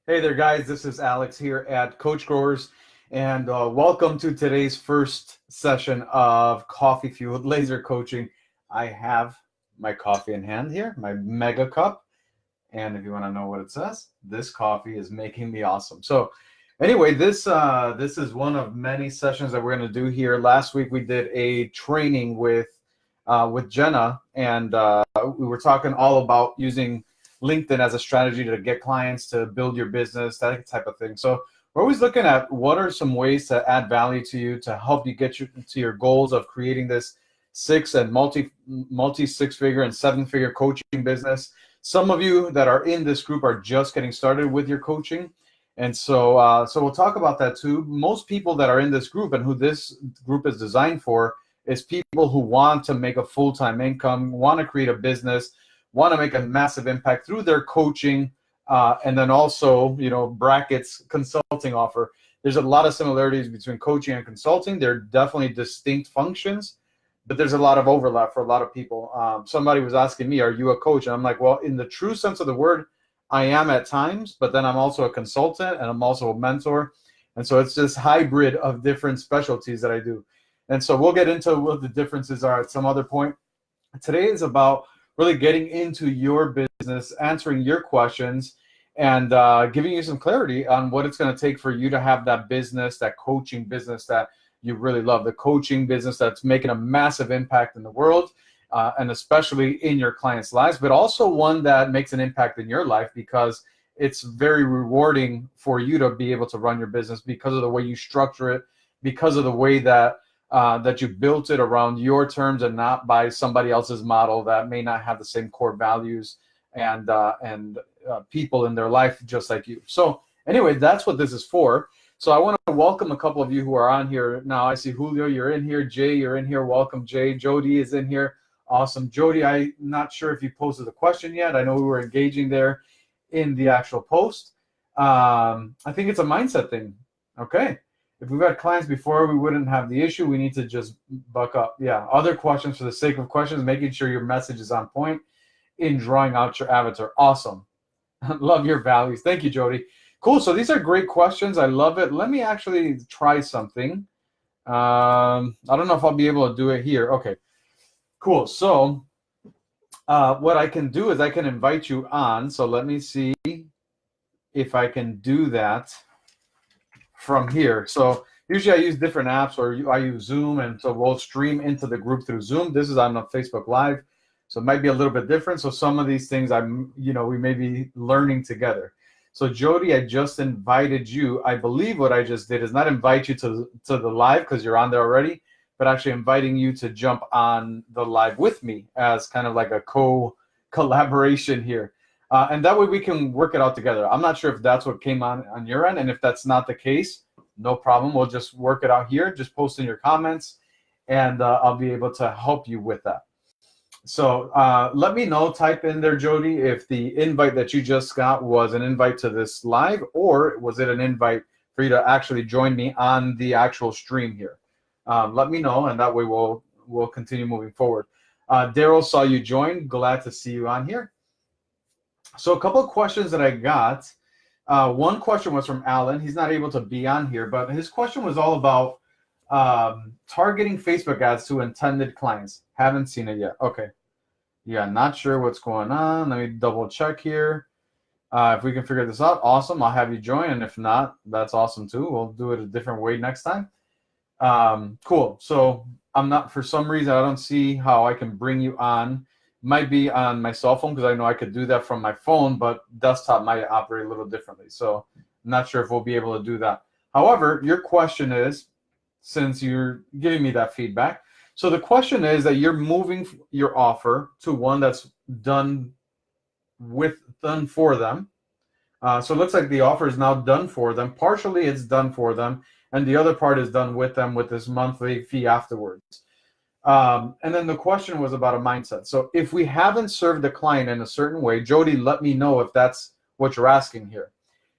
Hey there, guys. This is Alex here at Coach Growers, and welcome to today's first session of Coffee Fueled Laser Coaching. I have my coffee in hand here, my mega cup, and if you want to know what it says, this coffee is making me awesome. So, anyway, this is one of many sessions that we're going to do here. Last week we did a training with Jenna, and we were talking all about using LinkedIn as a strategy to get clients, to build your business, that type of thing. So we're always looking at what are some ways to add value to you to help you get to your goals of creating this multi six-figure and seven-figure coaching business. Some of you that are in this group are just getting started with your coaching. And so we'll talk about that too. Most people that are in this group and who this group is designed for is people who want to make a full-time income, want to create a business, want to make a massive impact through their coaching, and then also, brackets consulting offer. There's a lot of similarities between coaching and consulting. They're definitely distinct functions, but there's a lot of overlap for a lot of people. Somebody was asking me, are you a coach? And I'm like, well, in the true sense of the word, I am at times, but then I'm also a consultant and I'm also a mentor. And so it's this hybrid of different specialties that I do. And so we'll get into what the differences are at some other point. Today is about really getting into your business, answering your questions, and giving you some clarity on what it's going to take for you to have that business, that coaching business that you really love, the coaching business that's making a massive impact in the world, and especially in your clients' lives, but also one that makes an impact in your life because it's very rewarding for you to be able to run your business because of the way you structure it, because of the way that you built it around your terms and not by somebody else's model that may not have the same core values and people in their life just like you. So anyway, that's what this is for. So I want to welcome a couple of you who are on here now. I see Julio, you're in here. Jay, you're in here. Welcome, Jay. Jody is in here. Awesome. Jody, I'm not sure if you posted a question yet. I know we were engaging there in the actual post. I think it's a mindset thing. Okay. If we've had clients before, we wouldn't have the issue. We need to just buck up. Yeah. Other questions for the sake of questions, making sure your message is on point in drawing out your avatar. Awesome. Love your values. Thank you, Jody. Cool. So these are great questions. I love it. Let me actually try something. I don't know if I'll be able to do it here. Okay. Cool. So what I can do is I can invite you on. So let me see if I can do that from here. So usually I use different apps, or I use Zoom, and so we'll stream into the group through Zoom. This is on Facebook Live, so it might be a little bit different. So some of these things we may be learning together. So Jody, I just invited you. I believe what I just did is not invite you to the live because you're on there already, but actually inviting you to jump on the live with me as kind of like a collaboration here. And that way we can work it out together. I'm not sure if that's what came on your end. And if that's not the case, no problem. We'll just work it out here. Just post in your comments, and I'll be able to help you with that. So let me know, type in there, Jody, if the invite that you just got was an invite to this live, or was it an invite for you to actually join me on the actual stream here. Let me know, and that way we'll continue moving forward. Daryl, saw you join. Glad to see you on here. So a couple of questions that I got. One question was from Alan. He's not able to be on here, but his question was all about targeting Facebook ads to intended clients. Haven't seen it yet. Okay. Yeah, not sure what's going on. Let me double check here. If we can figure this out, awesome. I'll have you join. And if not, that's awesome too. We'll do it a different way next time. Cool. So for some reason, I don't see how I can bring you on. Might be on my cell phone because I know I could do that from my phone, but desktop might operate a little differently. So I'm not sure if we'll be able to do that. However, your question is, since you're giving me that feedback, so the question is that you're moving your offer to one that's done for them. So it looks like the offer is now done for them. Partially it's done for them, and the other part is done with them with this monthly fee afterwards. And then the question was about a mindset. So if we haven't served the client in a certain way, Jody, let me know if that's what you're asking here.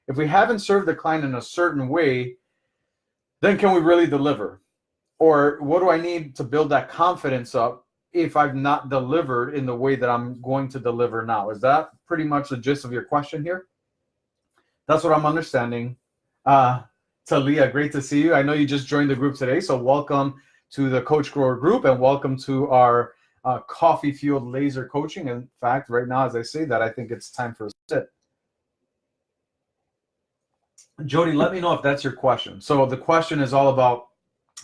If we haven't served the client in a certain way, then can we really deliver? Or what do I need to build that confidence up if I've not delivered in the way that I'm going to deliver now? Is that pretty much the gist of your question here? That's what I'm understanding. Talia, great to see you. I know you just joined the group today, so welcome to the Coach Grower group and welcome to our coffee fueled laser coaching. In fact, right now, as I say that, I think it's time for a sit. Jody, let me know if that's your question. So the question is all about,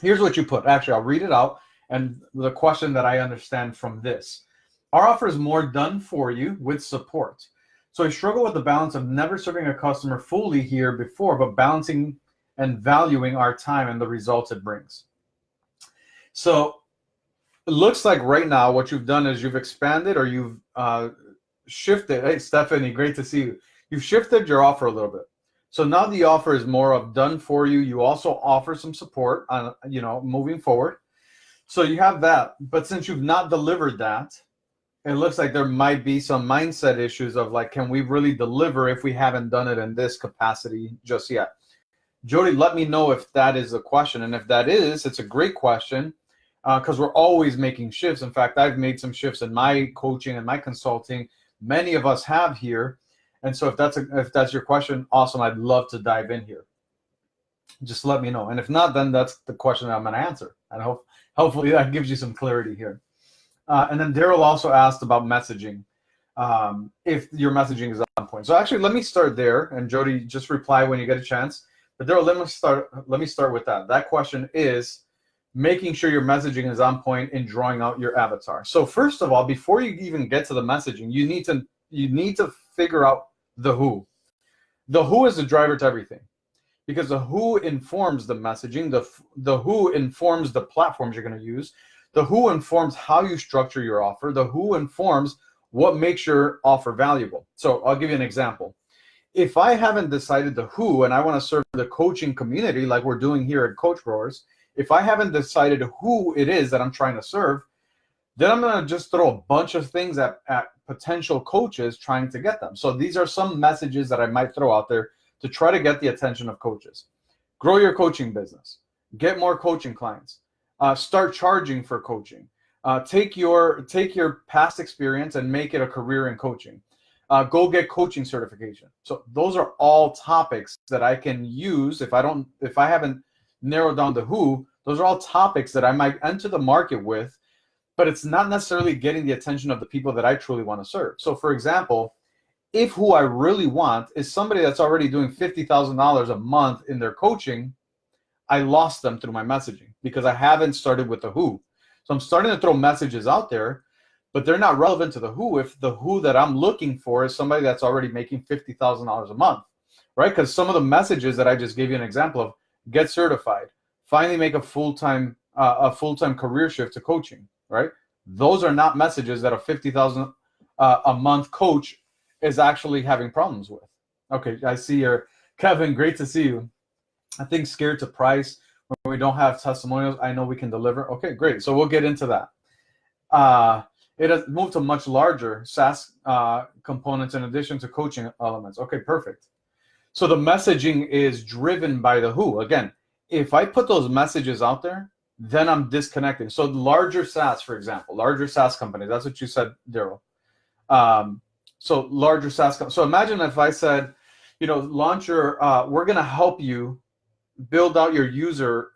here's what you put. Actually, I'll read it out. And the question that I understand from this. Our offer is more done for you with support. So I struggle with the balance of never serving a customer fully here before, but balancing and valuing our time and the results it brings. So it looks like right now what you've done is you've expanded or you've shifted. Hey, Stephanie, great to see you. You've shifted your offer a little bit. So now the offer is more of done for you. You also offer some support on, moving forward. So you have that. But since you've not delivered that, it looks like there might be some mindset issues of like, can we really deliver if we haven't done it in this capacity just yet? Jody, let me know if that is a question. And if that is, it's a great question because we're always making shifts. In fact, I've made some shifts in my coaching and my consulting. Many of us have here. And so if that's your question, awesome. I'd love to dive in here. Just let me know. And if not, then that's the question that I'm going to answer. And hopefully that gives you some clarity here. And then Daryl also asked about messaging, if your messaging is on point. So actually, let me start there. And Jody, just reply when you get a chance. But Daryl, let me start with that. That question is making sure your messaging is on point in drawing out your avatar. So first of all, before you even get to the messaging, you need to figure out the who. The who is the driver to everything. Because the who informs the messaging, the who informs the platforms you're going to use, the who informs how you structure your offer, the who informs what makes your offer valuable. So I'll give you an example. If I haven't decided the who and I want to serve the coaching community like we're doing here at Coach Growers, if I haven't decided who it is that I'm trying to serve, then I'm going to just throw a bunch of things at potential coaches trying to get them. So these are some messages that I might throw out there to try to get the attention of coaches. Grow your coaching business. Get more coaching clients. Start charging for coaching. Take your past experience and make it a career in coaching. Go get coaching certification. So those are all topics that I can use if I haven't narrowed down the who. Those are all topics that I might enter the market with, but it's not necessarily getting the attention of the people that I truly want to serve. So for example, if who I really want is somebody that's already doing $50,000 a month in their coaching, I lost them through my messaging because I haven't started with the who. So I'm starting to throw messages out there, but they're not relevant to the who if the who that I'm looking for is somebody that's already making $50,000 a month, right? Because some of the messages that I just gave you an example of, get certified, finally make a full-time career shift to coaching, right? Those are not messages that a $50,000 a month coach is actually having problems with. Okay, I see your Kevin, great to see you. I think scared to price when we don't have testimonials. I know we can deliver. Okay, great. So we'll get into that. It has moved to much larger SaaS components in addition to coaching elements. Okay, perfect. So the messaging is driven by the who. Again, if I put those messages out there, then I'm disconnecting. So larger SaaS, for example, larger SaaS companies. That's what you said, Daryl. So larger SaaS. So imagine if I said, launch your. We're going to help you build out your user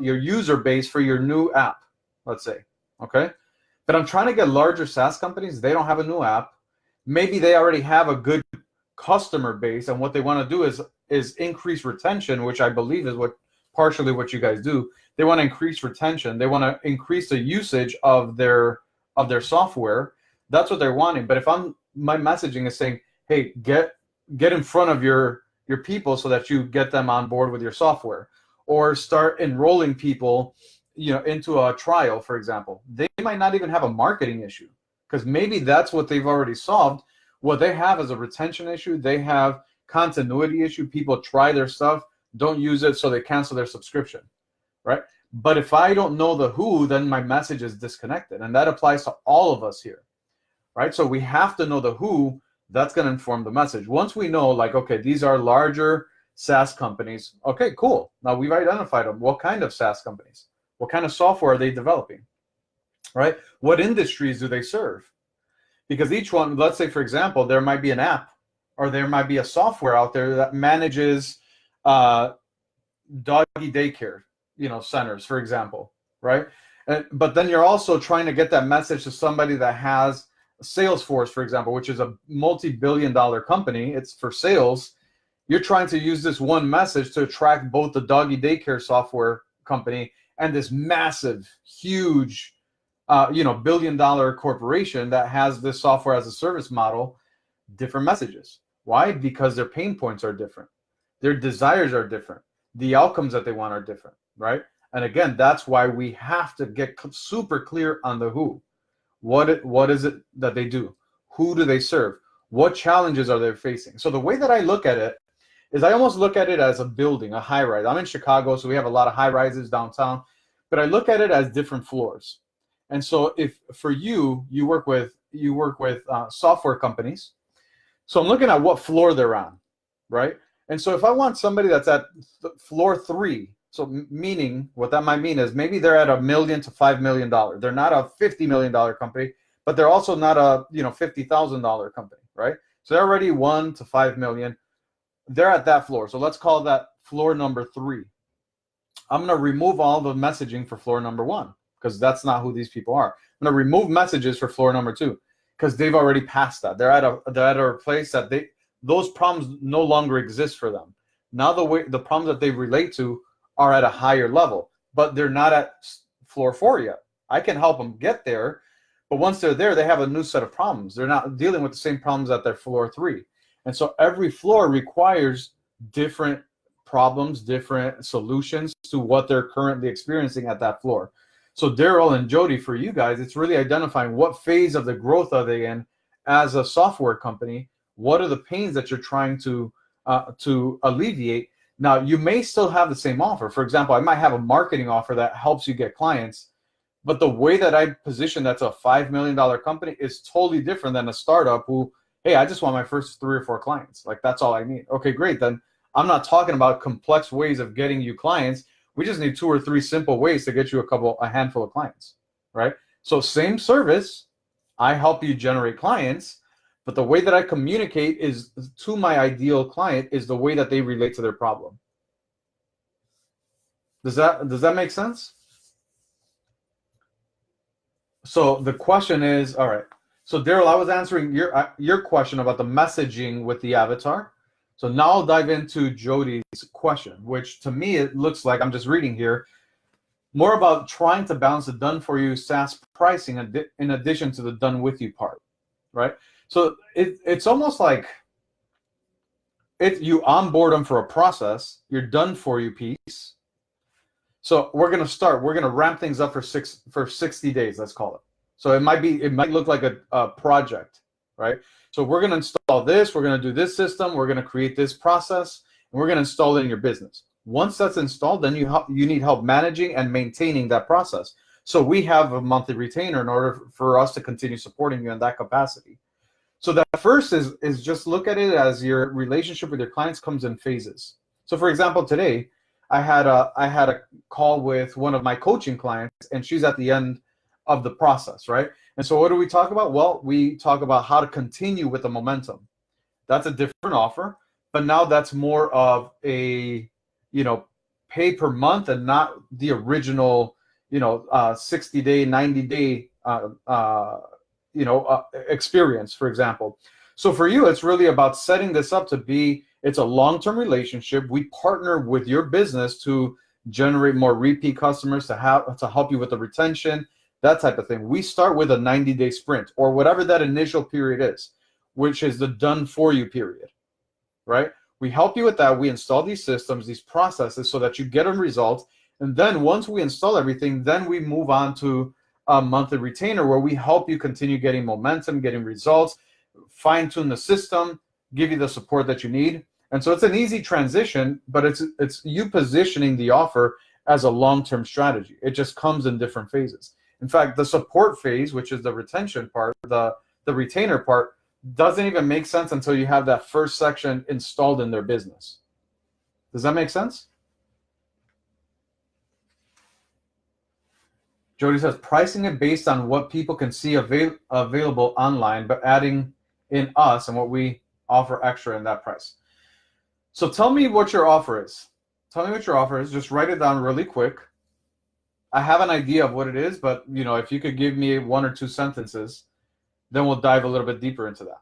user base for your new app. Let's say, okay. But I'm trying to get larger SaaS companies. They don't have a new app. Maybe they already have a good customer base, and what they want to do is increase retention, which I believe is partially what you guys do. They want to increase retention. They want to increase the usage of their software. That's what they're wanting. But if my messaging is saying, hey, get in front of your people so that you get them on board with your software, or start enrolling people, into a trial, for example, they might not even have a marketing issue because maybe that's what they've already solved. What they have is a retention issue. They have continuity issue. People try their stuff, don't use it, so they cancel their subscription, right? But if I don't know the who, then my message is disconnected. And that applies to all of us here, right? So we have to know the who. That's going to inform the message. Once we know, like, okay, these are larger SaaS companies. Okay, cool. Now we've identified them. What kind of SaaS companies? What kind of software are they developing, right? What industries do they serve? Because each one, let's say, for example, there might be an app or there might be a software out there that manages doggy daycare, centers, for example, right? But then you're also trying to get that message to somebody that has Salesforce, for example, which is a multi-billion-dollar company. It's for sales. You're trying to use this one message to attract both the doggy daycare software company and this massive, huge, billion-dollar corporation that has this software as a service model. Different messages. Why? Because their pain points are different. Their desires are different. The outcomes that they want are different, right? And again, that's why we have to get super clear on the who. What is it that they do? Who do they serve? What challenges are they facing? So the way that I look at it is I almost look at it as a building, a high rise. I'm in Chicago, so we have a lot of high rises downtown, but I look at it as different floors. And so if for you work with software companies, so I'm looking at what floor they're on, right? And so if I want somebody that's at floor 3, so meaning what that might mean is maybe they're at $1 million to $5 million. They're not a $50 million company, but they're also not a $50,000 company, right? So they're already 1 to 5 million. They're at that floor. So let's call that floor number 3. I'm going to remove all the messaging for floor number 1 because that's not who these people are. I'm going to remove messages for floor number 2 because they've already passed that. They're at a place that those problems no longer exist for them. Now the problems that they relate to are at a higher level, but they're not at floor 4 yet. I can help them get there, but once they're there, they have a new set of problems. They're not dealing with the same problems at their floor 3. And so every floor requires different problems, different solutions to what they're currently experiencing at that floor. So Daryl and Jody, for you guys, it's really identifying what phase of the growth are they in as a software company. What are the pains that you're trying to alleviate? Now, you may still have the same offer. For example, I might have a marketing offer that helps you get clients, but the way that I position that's a $5 million company is totally different than a startup who, hey, I just want my first 3 or 4 clients. Like, that's all I need. Okay, great. Then I'm not talking about complex ways of getting you clients. We just need 2 or 3 simple ways to get you a handful of clients, right? So same service, I help you generate clients, but the way that I communicate is to my ideal client is the way that they relate to their problem. Does that make sense? So the question is, all right. So Daryl, I was answering your question about the messaging with the avatar. So now I'll dive into Jody's question, which to me it looks like, I'm just reading here, more about trying to balance the done for you SaaS pricing in addition to the done with you part, right? So it's almost like you onboard them for a process, your done for you piece. So we're going to ramp things up for 60 days, let's call it. So it might look like a project, right? So we're going to install this, we're going to do this system, we're going to create this process, and we're going to install it in your business. Once that's installed, then you need help managing and maintaining that process. So we have a monthly retainer in order for us to continue supporting you in that capacity. So that first is just look at it as your relationship with your clients comes in phases. So for example, today I had a call with one of my coaching clients, and she's at the end of the process, right? And so what do we talk about? Well, we talk about how to continue with the momentum. That's a different offer, but now that's more of a, pay per month and not the original, 60-day, 90-day, experience, for example. So for you, it's really about setting this up to be, it's a long-term relationship. We partner with your business to generate more repeat customers, to help you with the retention, that type of thing. We start with a 90-day sprint or whatever that initial period is, which is the done for you period, right? We help you with that. We install these systems, these processes so that you get a result. And then once we install everything, then we move on to a monthly retainer where we help you continue getting momentum, getting results, fine-tune the system, give you the support that you need. And so it's an easy transition, but it's you positioning the offer as a long-term strategy. It just comes in different phases. In fact, the support phase, which is the retention part, the retainer part, doesn't even make sense until you have that first section installed in their business. Does that make sense? Jody says, pricing it based on what people can see available online, but adding in us and what we offer extra in that price. So tell me what your offer is. Tell me what your offer is. Just write it down really quick. I have an idea of what it is, but if you could give me 1 or 2 sentences, then we'll dive a little bit deeper into that.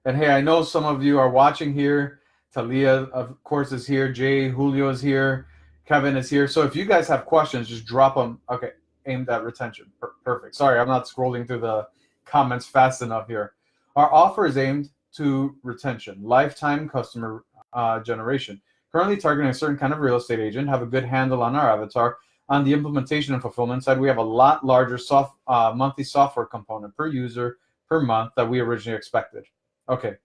And hey, I know some of you are watching here. Talia, of course, is here. Jay, Julio is here. Kevin is here. So if you guys have questions, just drop them. Okay, aimed at retention. Perfect. Sorry, I'm not scrolling through the comments fast enough here. Our offer is aimed to retention, lifetime customer generation. Currently targeting a certain kind of real estate agent, have a good handle on our avatar. On the implementation and fulfillment side, we have a lot larger monthly software component per user per month that we originally expected. Okay,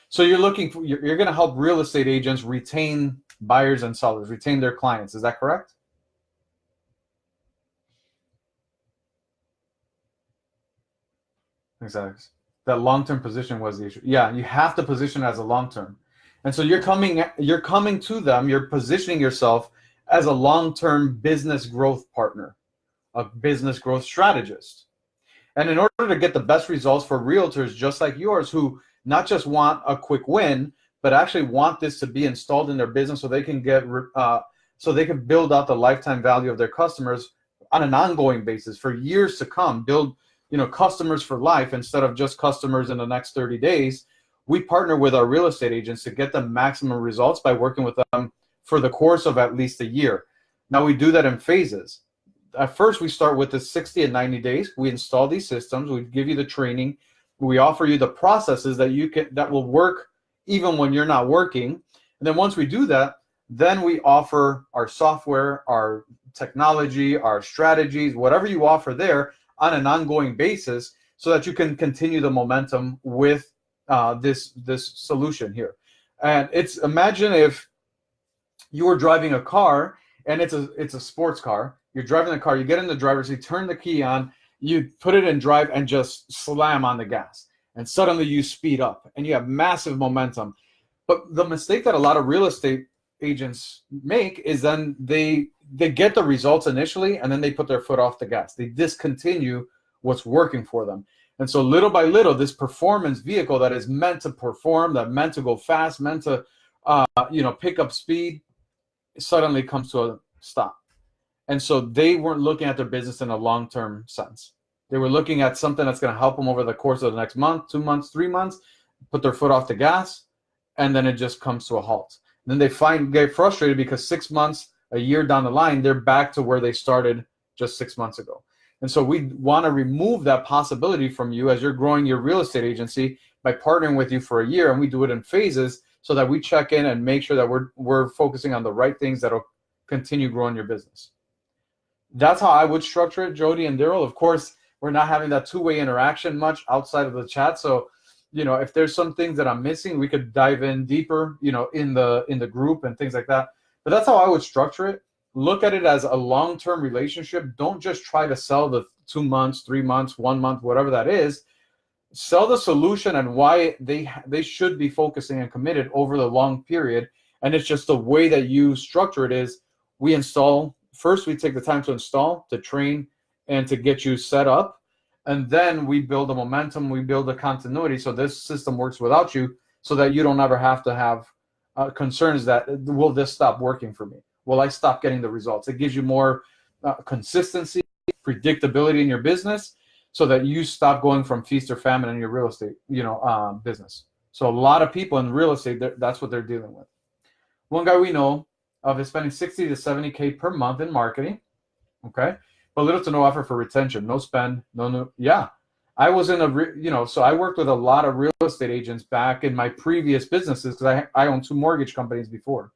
so you're going to help real estate agents retain buyers and sellers, retain their clients. Is that correct? Exactly. That long-term position was the issue. Yeah, you have to position it as a long-term. And so you're coming to them, you're positioning yourself as a long-term business growth partner, a business growth strategist. And in order to get the best results for realtors just like yours, who not just want a quick win, but actually want this to be installed in their business so they can build out the lifetime value of their customers on an ongoing basis for years to come, build customers for life instead of just customers in the next 30 days. We partner with our real estate agents to get the maximum results by working with them for the course of at least a year. Now we do that in phases. At first, we start with the 60 and 90 days. We install these systems. We give you the training. We offer you the processes that will work even when you're not working. And then once we do that, then we offer our software, our technology, our strategies, whatever you offer there on an ongoing basis so that you can continue the momentum with this solution here. And imagine if you were driving a car and it's a sports car. You're driving the car, you get in the driver's seat, turn the key on, you put it in drive and just slam on the gas. And suddenly you speed up and you have massive momentum. But the mistake that a lot of real estate agents make is then they get the results initially and then they put their foot off the gas. They discontinue what's working for them. And so little by little, this performance vehicle that is meant to perform, that meant to go fast, meant to pick up speed, suddenly comes to a stop. And so they weren't looking at their business in a long-term sense. They were looking at something that's going to help them over the course of the next month, 2 months, 3 months, put their foot off the gas, and then it just comes to a halt. And then they get frustrated because 6 months, a year down the line, they're back to where they started just 6 months ago. And so we want to remove that possibility from you as you're growing your real estate agency by partnering with you for a year. And we do it in phases so that we check in and make sure that we're focusing on the right things that will continue growing your business. That's how I would structure it, Jody and Daryl. Of course, we're not having that two-way interaction much outside of the chat. So, if there's some things that I'm missing, we could dive in deeper, in the group and things like that. But that's how I would structure it. Look at it as a long-term relationship. Don't just try to sell the 2 months, 3 months, 1 month, whatever that is. Sell the solution and why they should be focusing and committed over the long period. And it's just the way that you structure it is we install. First, we take the time to install, to train, and to get you set up. And then we build the momentum, we build the continuity so this system works without you so that you don't ever have to have concerns that, will this stop working for me? Will I stop getting the results? It gives you more consistency, predictability in your business so that you stop going from feast or famine in your real estate business. So a lot of people in real estate, that's what they're dealing with. One guy we know of is spending 60 to 70K per month in marketing, okay? But little to no effort for retention, no spend, no. Yeah, I was in so I worked with a lot of real estate agents back in my previous businesses because I owned 2 mortgage companies before.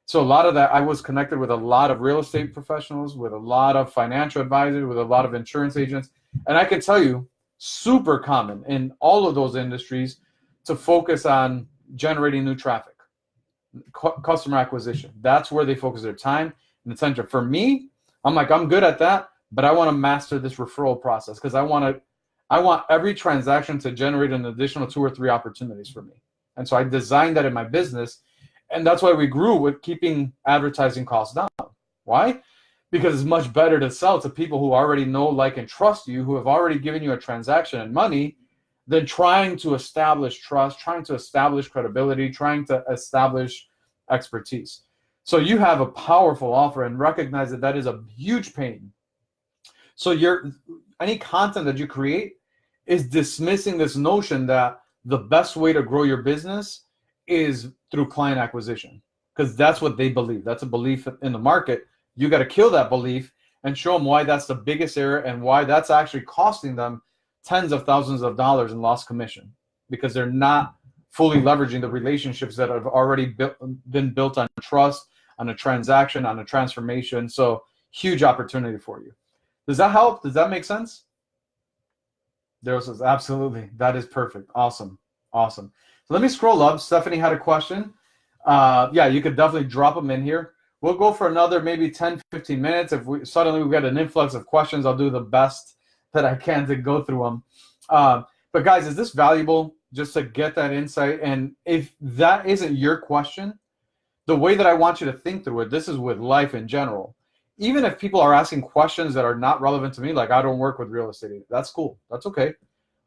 So a lot of that, I was connected with a lot of real estate professionals, with a lot of financial advisors, with a lot of insurance agents. And I can tell you, super common in all of those industries to focus on generating new traffic. Customer acquisition. That's where they focus their time and attention. For me, I'm good at that, but I want to master this referral process because I want every transaction to generate an additional 2 or 3 opportunities for me. And so I designed that in my business, and that's why we grew with keeping advertising costs down. Why? Because it's much better to sell to people who already know, like, and trust you, who have already given you a transaction and money, than trying to establish trust, trying to establish credibility, trying to establish expertise. So you have a powerful offer, and recognize that that is a huge pain. So any content that you create is dismissing this notion that the best way to grow your business is through client acquisition, because that's what they believe. That's a belief in the market. You got to kill that belief and show them why that's the biggest error and why that's actually costing them tens of thousands of dollars in lost commission, because they're not fully leveraging the relationships that have already been built on trust, on a transaction, on a transformation. So huge opportunity for you. Does that help? Does that make sense? Daryl says, absolutely. That is perfect. Awesome. Awesome. So let me scroll up. Stephanie had a question. Yeah, you could definitely drop them in here. We'll go for another maybe 10, 15 minutes. If we get an influx of questions, I'll do the best that I can to go through them. But guys, is this valuable just to get that insight? And if that isn't your question, the way that I want you to think through it, this is with life in general. Even if people are asking questions that are not relevant to me, like I don't work with real estate, that's cool. That's okay.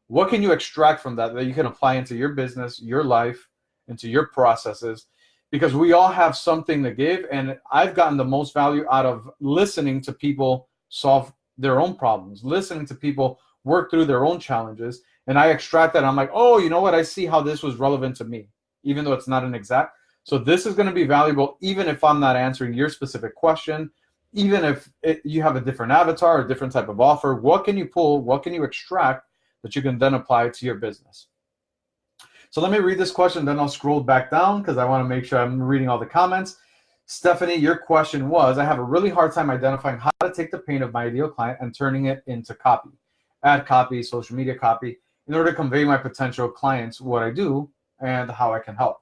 What can you extract from that you can apply into your business, your life, into your processes? Because we all have something to give, and I've gotten the most value out of listening to people solve their own problems, listening to people work through their own challenges, and I extract that, and I'm like, oh, you know what? I see how this was relevant to me, even though it's not an exact. So this is going to be valuable, even if I'm not answering your specific question, even if you have a different avatar, a different type of offer. What can you pull? What can you extract that you can then apply to your business? So let me read this question, then I'll scroll back down because I want to make sure I'm reading all the comments. Stephanie, your question was, I have a really hard time identifying how to take the pain of my ideal client and turning it into copy, ad copy, social media copy, in order to convey my potential clients what I do and how I can help.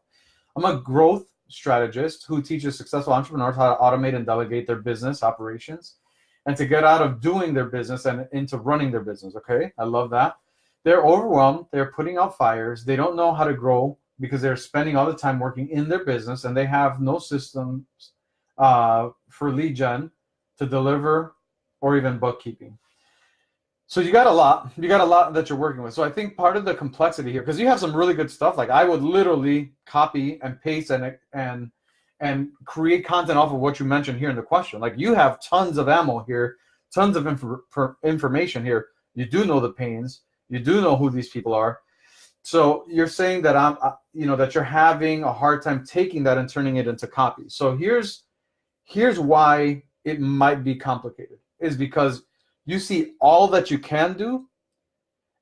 I'm a growth strategist who teaches successful entrepreneurs how to automate and delegate their business operations and to get out of doing their business and into running their business. Okay, I love that. They're overwhelmed. They're putting out fires. They don't know how to grow because they're spending all the time working in their business, and they have no systems for lead gen to deliver or even bookkeeping. So you got a lot that you're working with. So I think part of the complexity here, because you have some really good stuff, like I would literally copy and paste and create content off of what you mentioned here in the question. Like you have tons of ammo here, tons of information here. You do know the pains. You do know who these people are. So you're saying that that you're having a hard time taking that and turning it into copy. So here's why it might be complicated, is because you see all that you can do.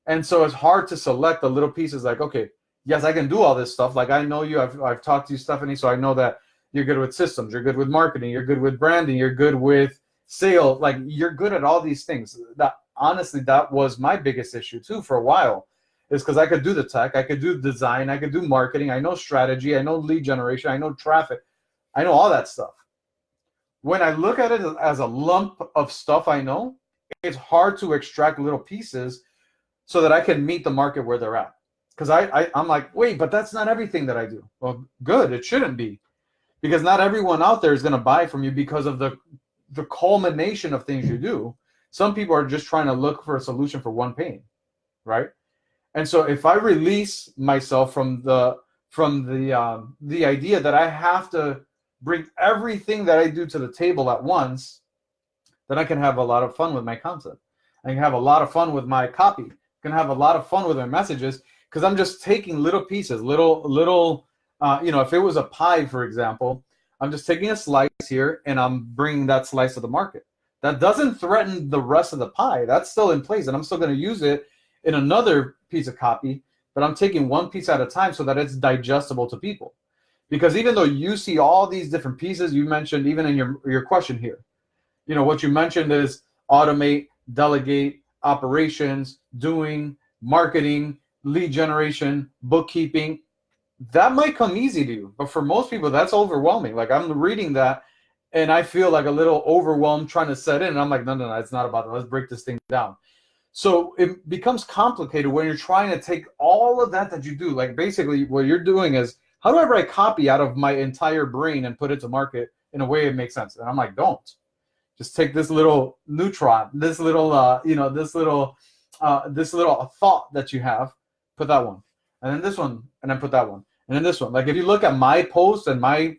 And so it's hard to select the little pieces like, okay, yes, I can do all this stuff. Like I know you, I've talked to you, Stephanie, so I know that you're good with systems, you're good with marketing, you're good with branding, you're good with sales, like you're good at all these things. That honestly, that was my biggest issue too for a while, is because I could do the tech, I could do design, I could do marketing, I know strategy, I know lead generation, I know traffic, I know all that stuff. When I look at it as a lump of stuff I know, it's hard to extract little pieces so that I can meet the market where they're at. Because I'm like, wait, but that's not everything that I do. Well, good, it shouldn't be. Because not everyone out there is going to buy from you because of the culmination of things you do. Some people are just trying to look for a solution for one pain, right? And so if I release myself from the idea that I have to bring everything that I do to the table at once, then I can have a lot of fun with my content. I can have a lot of fun with my copy. I can have a lot of fun with my messages because I'm just taking little pieces, if it was a pie, for example, I'm just taking a slice here and I'm bringing that slice to the market. That doesn't threaten the rest of the pie. That's still in place, and I'm still going to use it in another piece of copy, but I'm taking one piece at a time so that it's digestible to people. Because even though you see all these different pieces, you mentioned even in your question here, what you mentioned is automate, delegate, operations, doing, marketing, lead generation, bookkeeping. That might come easy to you, but for most people, that's overwhelming. Like I'm reading that and I feel like a little overwhelmed trying to set in. And I'm like, no, it's not about that. Let's break this thing down. So it becomes complicated when you're trying to take all of that you do. Like basically what you're doing is, how do I write copy out of my entire brain and put it to market in a way it makes sense? And I'm like, don't. Just take this little neutron, this little thought that you have, put that one, and then this one, and then put that one, and then this one. Like if you look at my posts and my,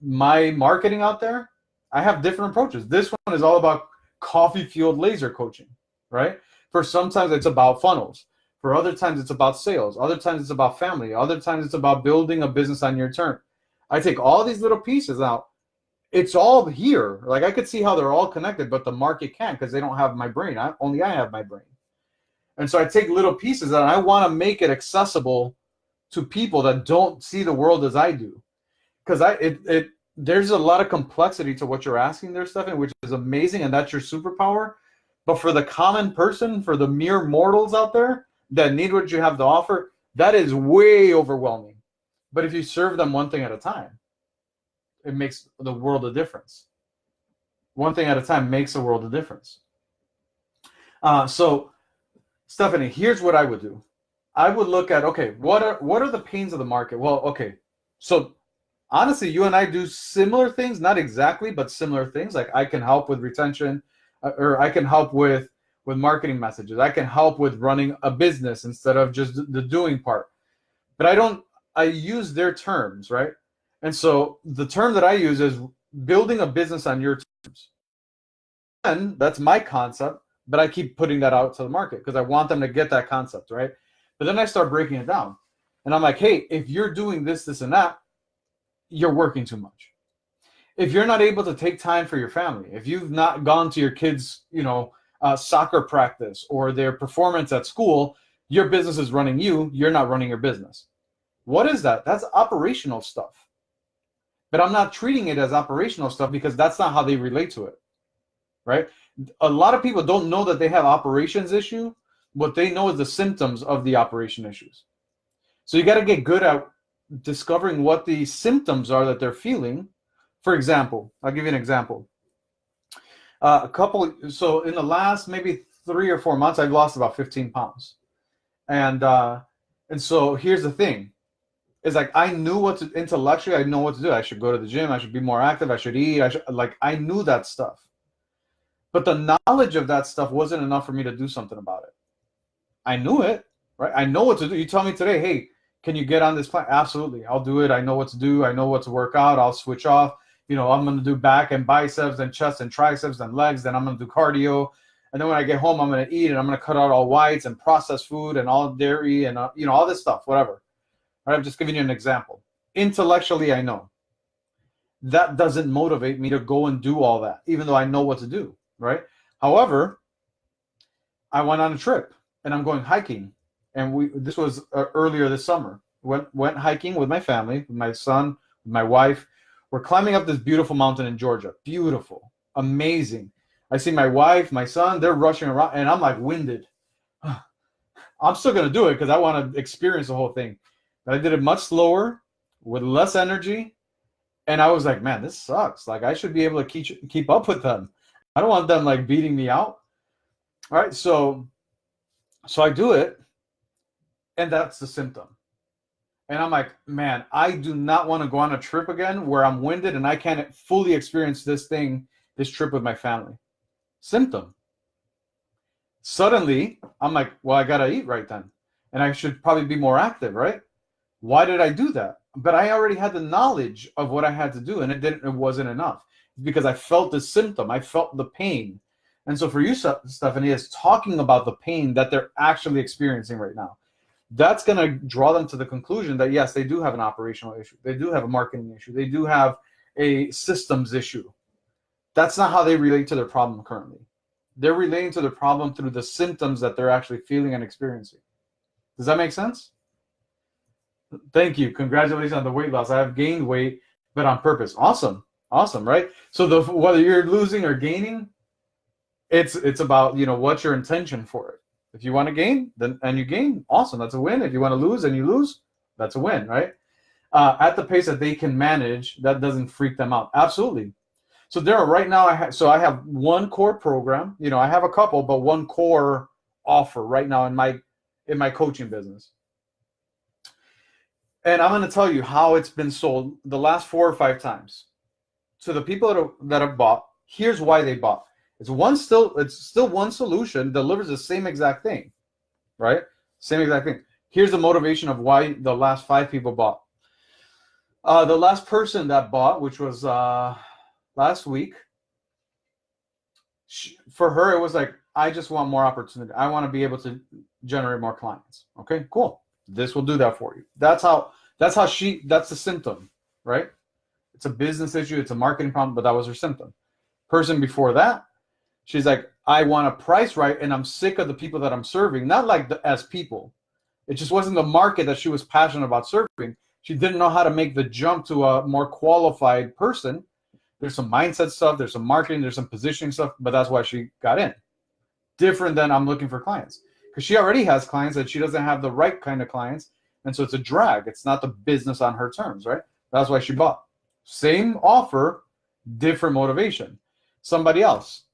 my marketing out there, I have different approaches. This one is all about coffee-fueled laser coaching, right? For sometimes it's about funnels. For other times it's about sales. Other times it's about family. Other times it's about building a business on your terms. I take all these little pieces out. It's all here. Like I could see how they're all connected, but the market can't because they don't have my brain. Only I have my brain. And so I take little pieces and I want to make it accessible to people that don't see the world as I do. Because there's a lot of complexity to what you're asking there, Stefan, which is amazing, and that's your superpower. But for the common person, for the mere mortals out there that need what you have to offer, that is way overwhelming. But if you serve them one thing at a time, it makes the world a difference. One thing at a time makes a world of difference. So, Stephanie, here's what I would do. I would look at, okay, what are the pains of the market? Well, okay, so honestly, you and I do similar things, not exactly, but similar things. Like I can help with retention, or I can help with marketing messages. I can help with running a business instead of just the doing part. But I use their terms, right? And so the term that I use is building a business on your terms. And that's my concept, but I keep putting that out to the market because I want them to get that concept, right? But then I start breaking it down. And I'm like, hey, if you're doing this, this, and that, you're working too much. If you're not able to take time for your family, if you've not gone to your kids, soccer practice or their performance at school, your business is running you, you're not running your business. What is that? That's operational stuff. But I'm not treating it as operational stuff because that's not how they relate to it, right? A lot of people don't know that they have operations issue. What they know is the symptoms of the operation issues. So you got to get good at discovering what the symptoms are that they're feeling. For example, I'll give you an example. So in the last maybe 3 or 4 months, I've lost about 15 pounds. And so here's the thing. It's like I knew intellectually, I know what to do. I should go to the gym. I should be more active. I should eat. I knew that stuff. But the knowledge of that stuff wasn't enough for me to do something about it. I knew it, right? I know what to do. You tell me today, hey, can you get on this plan? Absolutely. I'll do it. I know what to do. I know what to work out. I'll switch off. I'm going to do back and biceps and chest and triceps and legs. Then I'm going to do cardio. And then when I get home, I'm going to eat and I'm going to cut out all whites and processed food and all dairy and, all this stuff, whatever. All right, I'm just giving you an example. Intellectually, I know. That doesn't motivate me to go and do all that, even though I know what to do, right? However, I went on a trip and I'm going hiking. And this was earlier this summer. Went hiking with my family, with my son, with my wife. We're climbing up this beautiful mountain in Georgia. Beautiful, amazing. I see my wife, my son, they're rushing around, and I'm like winded. I'm still going to do it because I want to experience the whole thing. But I did it much slower, with less energy, and I was like, man, this sucks. Like I should be able to keep up with them. I don't want them like beating me out. All right, so I do it, and that's the symptom. And I'm like, man, I do not want to go on a trip again where I'm winded and I can't fully experience this trip with my family. Symptom. Suddenly, I'm like, well, I got to eat right then. And I should probably be more active, right? Why did I do that? But I already had the knowledge of what I had to do, and it wasn't enough because I felt the symptom. I felt the pain. And so for you, Stephanie, is talking about the pain that they're actually experiencing right now. That's going to draw them to the conclusion that, yes, they do have an operational issue. They do have a marketing issue. They do have a systems issue. That's not how they relate to their problem currently. They're relating to their problem through the symptoms that they're actually feeling and experiencing. Does that make sense? Thank you. Congratulations on the weight loss. I have gained weight, but on purpose. Awesome. Awesome, right? So whether you're losing or gaining, it's about, what's your intention for it. If you want to gain, and you gain, awesome, that's a win. If you want to lose and you lose, that's a win, right? At the pace that they can manage, that doesn't freak them out. Absolutely. So Daryl, right now I have one core program. I have a couple, but one core offer right now in my coaching business. And I'm going to tell you how it's been sold the last 4 or 5 times. To the people that have bought, here's why they bought. It's still one solution, delivers the same exact thing, right? Same exact thing. Here's the motivation of why the last 5 people bought. The last person that bought, which was last week, for her, it was like, I just want more opportunity. I want to be able to generate more clients. Okay, cool. This will do that for you. That's the symptom, right? It's a business issue. It's a marketing problem, but that was her symptom. Person before that, she's like, I want to price right, and I'm sick of the people that I'm serving. Not like as people. It just wasn't the market that she was passionate about serving. She didn't know how to make the jump to a more qualified person. There's some mindset stuff, there's some marketing, there's some positioning stuff, but that's why she got in. Different than I'm looking for clients. Because she already has clients that she doesn't have the right kind of clients. And so it's a drag. It's not the business on her terms, right? That's why she bought. Same offer, different motivation. Somebody else.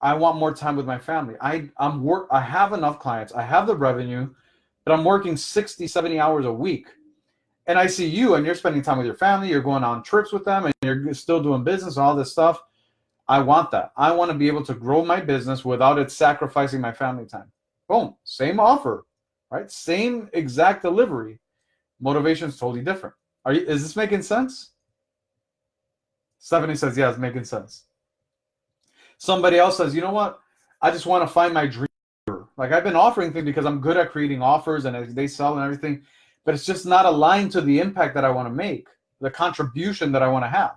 I want more time with my family. I have enough clients. I have the revenue, but I'm working 60, 70 hours a week. And I see you, and you're spending time with your family. You're going on trips with them, and you're still doing business, all this stuff. I want that. I want to be able to grow my business without it sacrificing my family time. Boom. Same offer, right? Same exact delivery. Motivation is totally different. Is this making sense? Stephanie says, yeah, it's making sense. Somebody else says, you know what? I just want to find my dream. Like, I've been offering things because I'm good at creating offers and they sell and everything, but it's just not aligned to the impact that I want to make, the contribution that I want to have.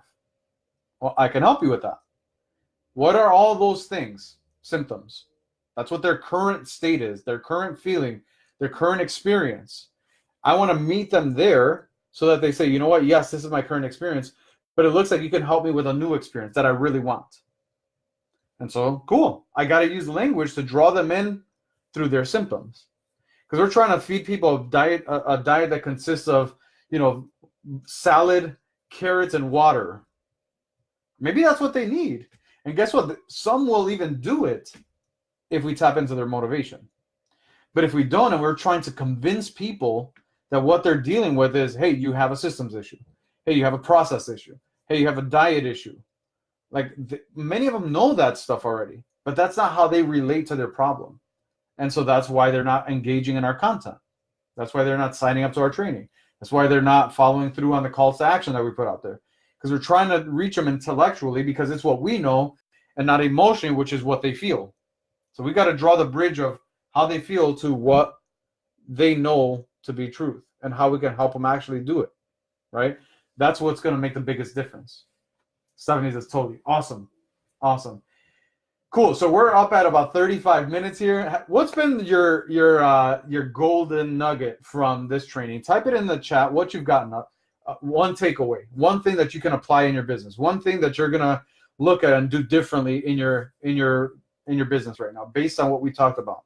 Well, I can help you with that. What are all those things? Symptoms. That's what their current state is, their current feeling, their current experience. I want to meet them there so that they say, you know what? Yes, this is my current experience, but it looks like you can help me with a new experience that I really want. And so, cool. I got to use language to draw them in through their symptoms. Because we're trying to feed people a diet that consists of, salad, carrots, and water. Maybe that's what they need. And guess what? Some will even do it if we tap into their motivation. But if we don't, and we're trying to convince people that what they're dealing with is, hey, you have a systems issue. Hey, you have a process issue. Hey, you have a diet issue. Like, many of them know that stuff already, but that's not how they relate to their problem. And so that's why they're not engaging in our content. That's why they're not signing up to our training. That's why they're not following through on the calls to action that we put out there. Because we're trying to reach them intellectually because it's what we know and not emotionally, which is what they feel. So we got to draw the bridge of how they feel to what they know to be truth and how we can help them actually do it, right? That's what's going to make the biggest difference. Stephanie says, totally. Awesome. Awesome. Cool. So we're up at about 35 minutes here. What's been your golden nugget from this training? Type it in the chat, what you've gotten up. One takeaway, one thing that you can apply in your business, one thing that you're going to look at and do differently in your business right now, based on what we talked about.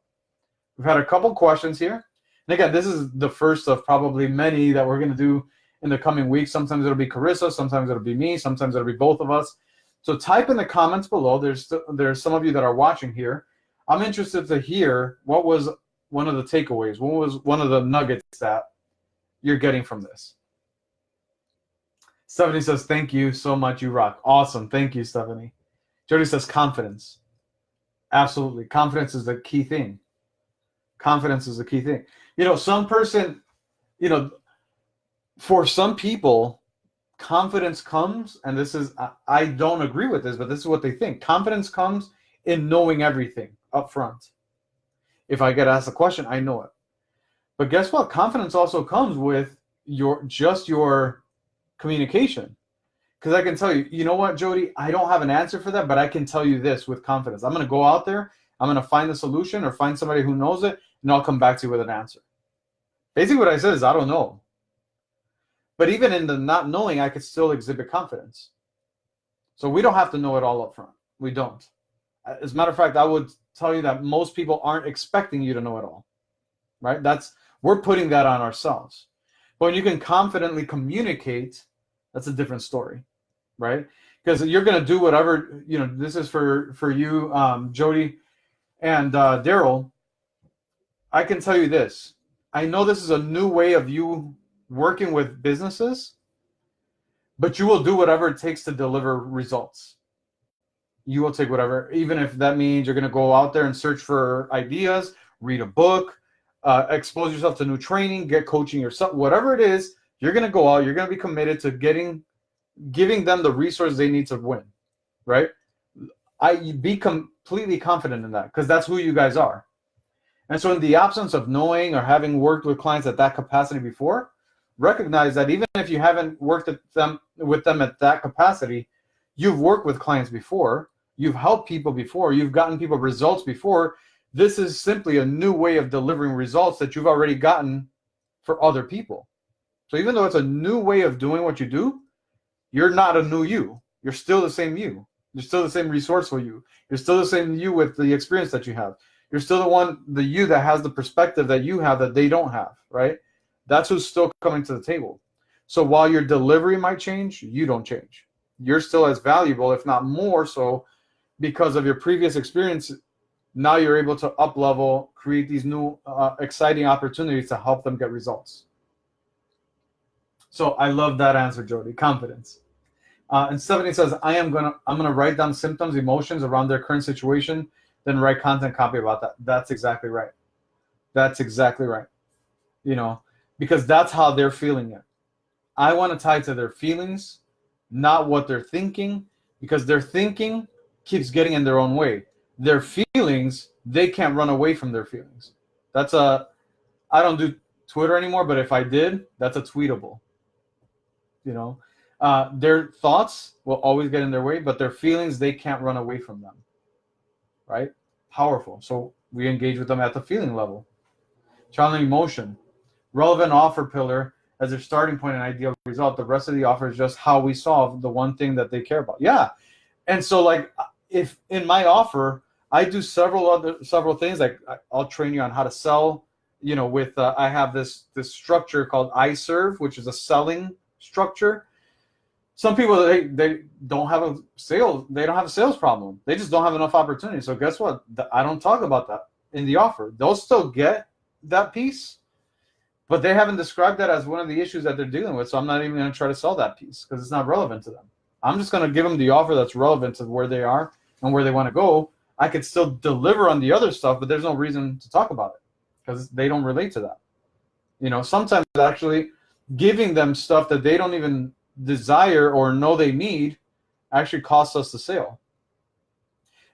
We've had a couple questions here. And again, this is the first of probably many that we're going to do in the coming weeks. Sometimes it'll be Carissa, sometimes it'll be me, sometimes it'll be both of us. So type in the comments below. There's some of you that are watching here. I'm interested to hear what was one of the takeaways. What was one of the nuggets that you're getting from this? Stephanie says, thank you so much. You rock. Awesome. Thank you, Stephanie. Jody says, confidence. Absolutely. Confidence is the key thing. Confidence is the key thing. Some person, for some people, confidence comes, and this is, I don't agree with this, but this is what they think. Confidence comes in knowing everything up front. If I get asked a question, I know it. But guess what? Confidence also comes with your communication. Because I can tell you, you know what, Jody, I don't have an answer for that, but I can tell you this with confidence. I'm going to go out there, I'm going to find the solution or find somebody who knows it, and I'll come back to you with an answer. Basically what I said is, I don't know. But even in the not knowing, I could still exhibit confidence. So we don't have to know it all up front. We don't. As a matter of fact, I would tell you that most people aren't expecting you to know it all, right? We're putting that on ourselves. But when you can confidently communicate, that's a different story, right? Because you're going to do whatever, this is for you, Jody and Daryl. I can tell you this. I know this is a new way of you working with businesses, but you will do whatever it takes to deliver results. You will take whatever, even if that means you're going to go out there and search for ideas, read a book, expose yourself to new training, get coaching yourself, whatever it is, you're going to go out, you're going to be committed to giving them the resources they need to win, right? Be completely confident in that, because that's who you guys are. And so in the absence of knowing or having worked with clients at that capacity before, recognize that even if you haven't worked with them at that capacity, you've worked with clients before, you've helped people before, you've gotten people results before. This is simply a new way of delivering results that you've already gotten for other people. So even though it's a new way of doing what you do, you're not a new you. You're still the same you. You're still the same resourceful you. You're still the same you with the experience that you have. You're still the you that has the perspective that you have that they don't have, right? That's who's still coming to the table. So while your delivery might change, you don't change. You're still as valuable, if not more so, because of your previous experience. Now you're able to up level, create these new exciting opportunities to help them get results. So I love that answer, Jody. Confidence. And Stephanie says, I'm gonna write down symptoms, emotions around their current situation, then write content copy about that. That's exactly right. That's exactly right. Because that's how they're feeling it. I want to tie to their feelings, not what they're thinking, because their thinking keeps getting in their own way. Their feelings, they can't run away from their feelings. I don't do Twitter anymore, but if I did, that's a tweetable. Their thoughts will always get in their way, but their feelings, they can't run away from them. Right? Powerful. So we engage with them at the feeling level. Channeling emotion. Relevant offer pillar as their starting point and ideal result. The rest of the offer is just how we solve the one thing that they care about. Yeah. And so like if in my offer, I do several things, like I'll train you on how to sell, with I have this structure called iServe, which is a selling structure. Some people, they don't have a sales problem. They just don't have enough opportunity. So guess what? I don't talk about that in the offer. They'll still get that piece, but they haven't described that as one of the issues that they're dealing with. So I'm not even going to try to sell that piece because it's not relevant to them. I'm just going to give them the offer that's relevant to where they are and where they want to go. I could still deliver on the other stuff, but there's no reason to talk about it because they don't relate to that. Sometimes actually giving them stuff that they don't even desire or know they need actually costs us the sale.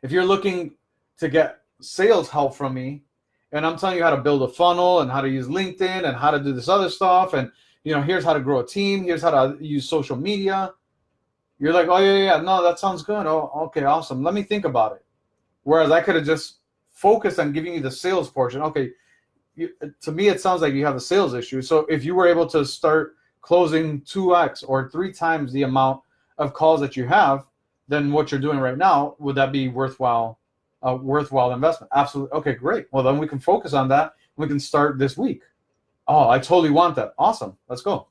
If you're looking to get sales help from me and I'm telling you how to build a funnel and how to use LinkedIn and how to do this other stuff and here's how to grow a team, here's how to use social media, you're like, oh yeah, no, that sounds good. Oh, okay, awesome, let me think about it. Whereas I could have just focused on giving you the sales portion. Okay, to me it sounds like you have a sales issue. So if you were able to start closing 2x or 3 times the amount of calls that you have than what you're doing right now, would that be worthwhile investment? Absolutely. Okay, great. Well, then we can focus on that. We can start this week. Oh, I totally want that. Awesome. Let's go.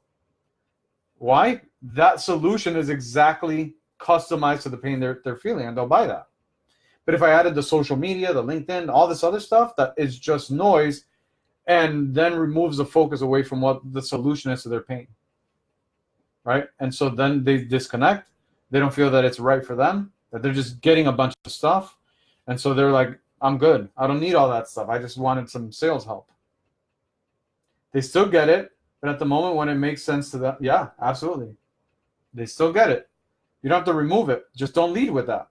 Why? That solution is exactly customized to the pain they're feeling, and they'll buy that. But if I added the social media, the LinkedIn, all this other stuff that is just noise, and then removes the focus away from what the solution is to their pain. Right? And so then they disconnect. They don't feel that it's right for them, that they're just getting a bunch of stuff. And so they're like, I'm good. I don't need all that stuff. I just wanted some sales help. They still get it, but at the moment when it makes sense to them, yeah, absolutely. They still get it. You don't have to remove it. Just don't lead with that.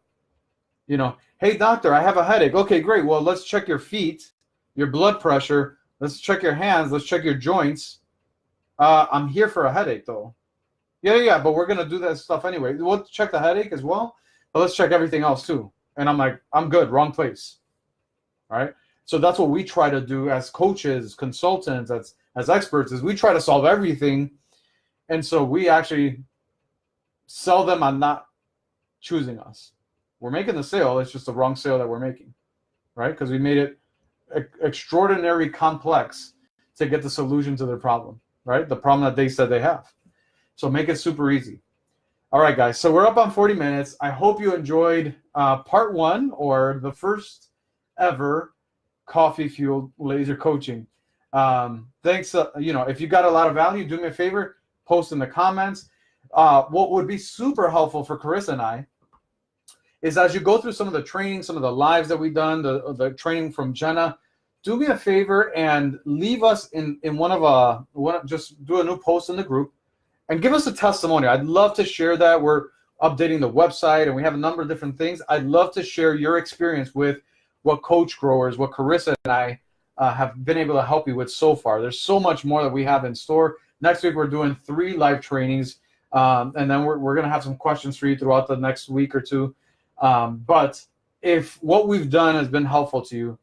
Hey, doctor, I have a headache. Okay, great. Well, let's check your feet, your blood pressure. Let's check your hands. Let's check your joints. I'm here for a headache, though. Yeah, but we're going to do that stuff anyway. We'll check the headache as well, but let's check everything else, too. And I'm like, I'm good. Wrong place. All right? So that's what we try to do as coaches, consultants, as experts, is we try to solve everything. And so we actually sell them on not choosing us. We're making the sale. It's just the wrong sale that we're making, right? Because we made it extraordinarily complex to get the solution to their problem, right? The problem that they said they have. So make it super easy. All right, guys. So we're up on 40 minutes. I hope you enjoyed part 1 or the first ever coffee fueled laser coaching. Thanks. If you got a lot of value, do me a favor, post in the comments. What would be super helpful for Carissa and I is as you go through some of the training, some of the lives that we've done, the training from Jenna, do me a favor and leave us in just do a new post in the group and give us a testimony. I'd love to share that. We're updating the website and we have a number of different things. I'd love to share your experience with what Coach Growers, what Carissa and I have been able to help you with so far. There's so much more that we have in store. Next week, we're doing 3 live trainings, and then we're going to have some questions for you throughout the next week or two. But if what we've done has been helpful to you,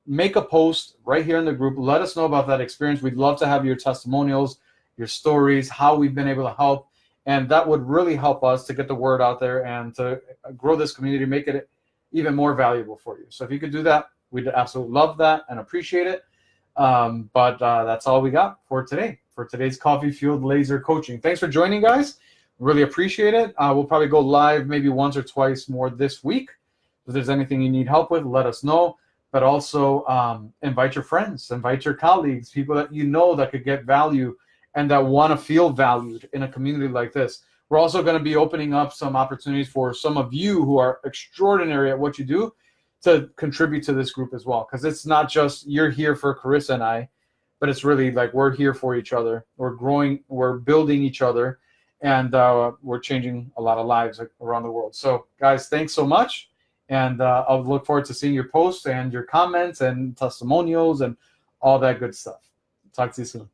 make a post right here in the group. Let us know about that experience. We'd love to have your testimonials, your stories, how we've been able to help. And that would really help us to get the word out there and to grow this community, make it even more valuable for you. So if you could do that, we'd absolutely love that and appreciate it. But that's all we got for today, for today's Coffee Fueled Laser Coaching. Thanks for joining, guys. Really appreciate it. We'll probably go live maybe once or twice more this week. If there's anything you need help with, let us know. But also invite your friends, invite your colleagues, people that you know that could get value and that want to feel valued in a community like this. We're also going to be opening up some opportunities for some of you who are extraordinary at what you do to contribute to this group as well. Because it's not just you're here for Carissa and I, but it's really like we're here for each other. We're growing, we're building each other, and we're changing a lot of lives around the world. So, guys, thanks so much. And I'll look forward to seeing your posts and your comments and testimonials and all that good stuff. Talk to you soon.